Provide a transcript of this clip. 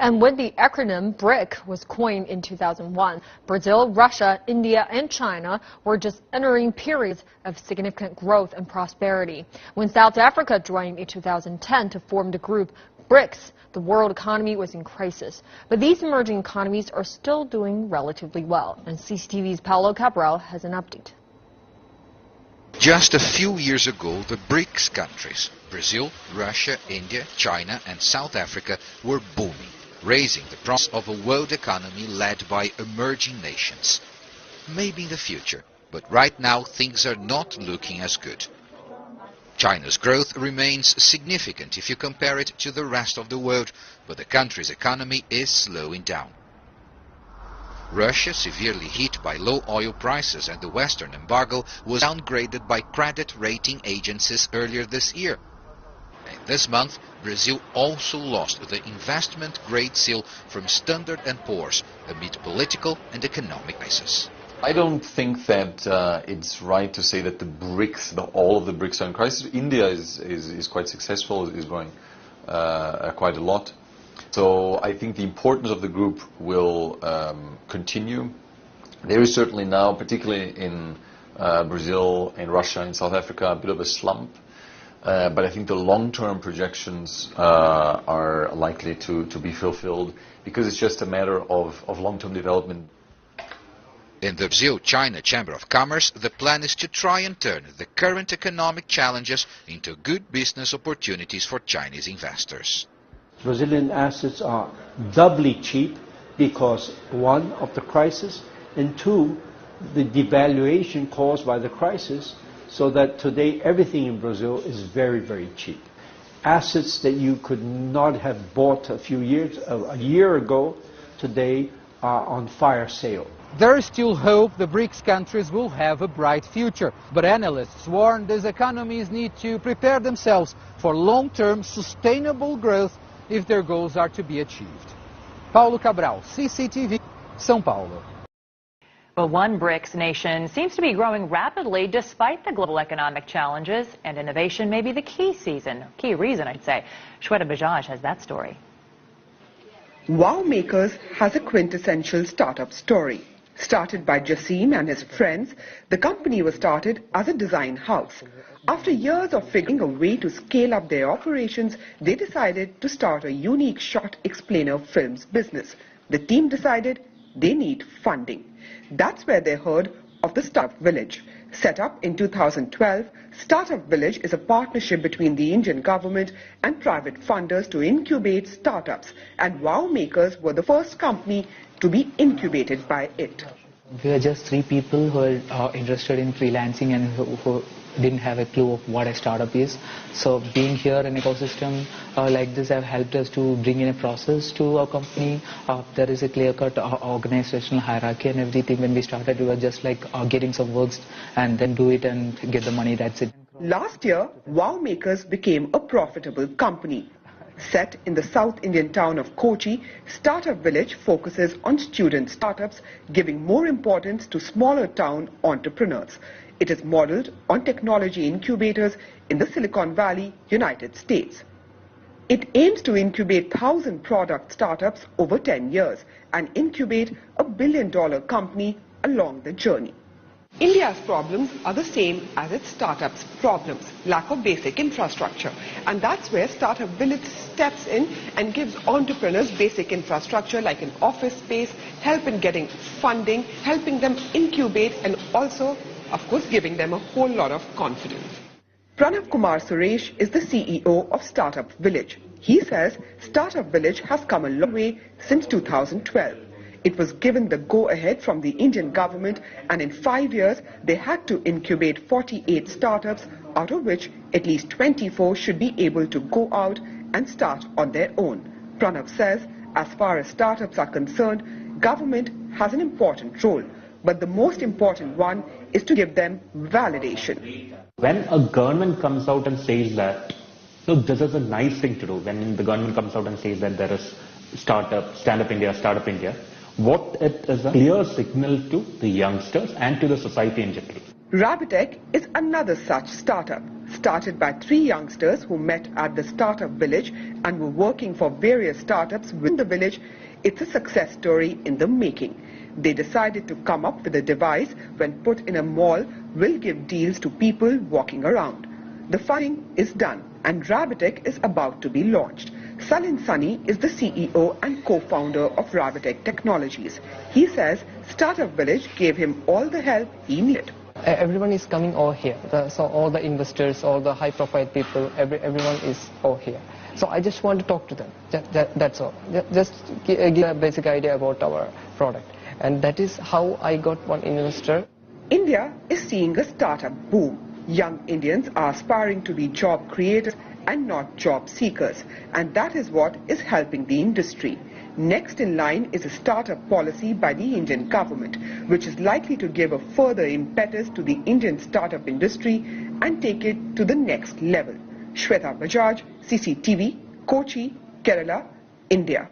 And when the acronym BRIC was coined in 2001, Brazil, Russia, India, and China were just entering periods of significant growth and prosperity. When South Africa joined in 2010 to form the group BRICS, the world economy was in crisis. But these emerging economies are still doing relatively well. And CCTV's Paulo Cabral has an update. Just a few years ago, the BRICS countries, Brazil, Russia, India, China and South Africa, were booming, raising the promise of a world economy led by emerging nations. Maybe in the future, but right now things are not looking as good. China's growth remains significant if you compare it to the rest of the world, but the country's economy is slowing down. Russia, severely hit by low oil prices and the Western embargo, was downgraded by credit rating agencies earlier this year. And this month, Brazil also lost the investment grade seal from Standard & Poor's amid political and economic crisis. I don't think that it's right to say that the BRICS, all of the BRICS are in crisis. India is quite successful, is growing quite a lot. So I think the importance of the group will continue. There is certainly now, particularly in Brazil, in Russia, in South Africa, a bit of a slump. But I think the long-term projections are likely to be fulfilled because it's just a matter of long-term development. In the Brazil-China Chamber of Commerce, the plan is to try and turn the current economic challenges into good business opportunities for Chinese investors. Brazilian assets are doubly cheap because, one, of the crisis, and two, the devaluation caused by the crisis, so that today everything in Brazil is very, very cheap. Assets that you could not have bought a year ago, today are on fire sale. There is still hope the BRICS countries will have a bright future, but analysts warn these economies need to prepare themselves for long-term sustainable growth if their goals are to be achieved. Paulo Cabral, CCTV, São Paulo. Well, one BRICS nation seems to be growing rapidly despite the global economic challenges, and innovation may be the key reason, I'd say. Shweta Bajaj has that story. Wow Makers has a quintessential startup story. Started by Jassim and his friends, the company was started as a design house. After years of figuring a way to scale up their operations, they decided to start a unique shot explainer films business. The team decided they need funding. That's where they heard of the Startup Village. Set up in 2012, Startup Village is a partnership between the Indian government and private funders to incubate startups, and Wow Makers were the first company to be incubated by it. We are just three people who are interested in freelancing and who didn't have a clue of what a startup is. So being here in an ecosystem like this have helped us to bring in a process to our company. There is a clear-cut organizational hierarchy and everything. When we started, we were just like getting some works and then do it and get the money, that's it. Last year, Wow Makers became a profitable company. Set in the South Indian town of Kochi, Startup Village focuses on student startups, giving more importance to smaller town entrepreneurs. It is modeled on technology incubators in the Silicon Valley, United States. It aims to incubate 1,000 product startups over 10 years and incubate a billion-dollar company along the journey. India's problems are the same as its startups' problems, lack of basic infrastructure. And that's where Startup Village steps in and gives entrepreneurs basic infrastructure like an office space, help in getting funding, helping them incubate, and also, of course, giving them a whole lot of confidence. Pranav Kumar Suresh is the CEO of Startup Village. He says Startup Village has come a long way since 2012. It was given the go-ahead from the Indian government, and in 5 years they had to incubate 48 startups, out of which at least 24 should be able to go out and start on their own. Pranav says, as far as startups are concerned, government has an important role, but the most important one is to give them validation. When a government comes out and says that, look, this is a nice thing to do, when the government comes out and says that there is startup, Stand-up India, Startup India, what it is a clear signal to the youngsters and to the society in general. Rabitech is another such startup. started by 3 youngsters who met at the startup village and were working for various startups within the village. It's a success story in the making. They decided to come up with a device when put in a mall will give deals to people walking around. The funding is done and Ravitech is about to be launched. Salin Sunny is the CEO and co-founder of Ravitech Technologies. He says Startup Village gave him all the help he needed. Everyone is coming over here. So all the investors, all the high-profile people, everyone is over here. So I just want to talk to them. That's all. Just give a basic idea about our product. And that is how I got one investor. India is seeing a startup boom. Young Indians are aspiring to be job creators and not job seekers, and that is what is helping the industry. Next in line is a startup policy by the Indian government, which is likely to give a further impetus to the Indian startup industry and take it to the next level. Shweta Bajaj, CCTV, Kochi, Kerala, India.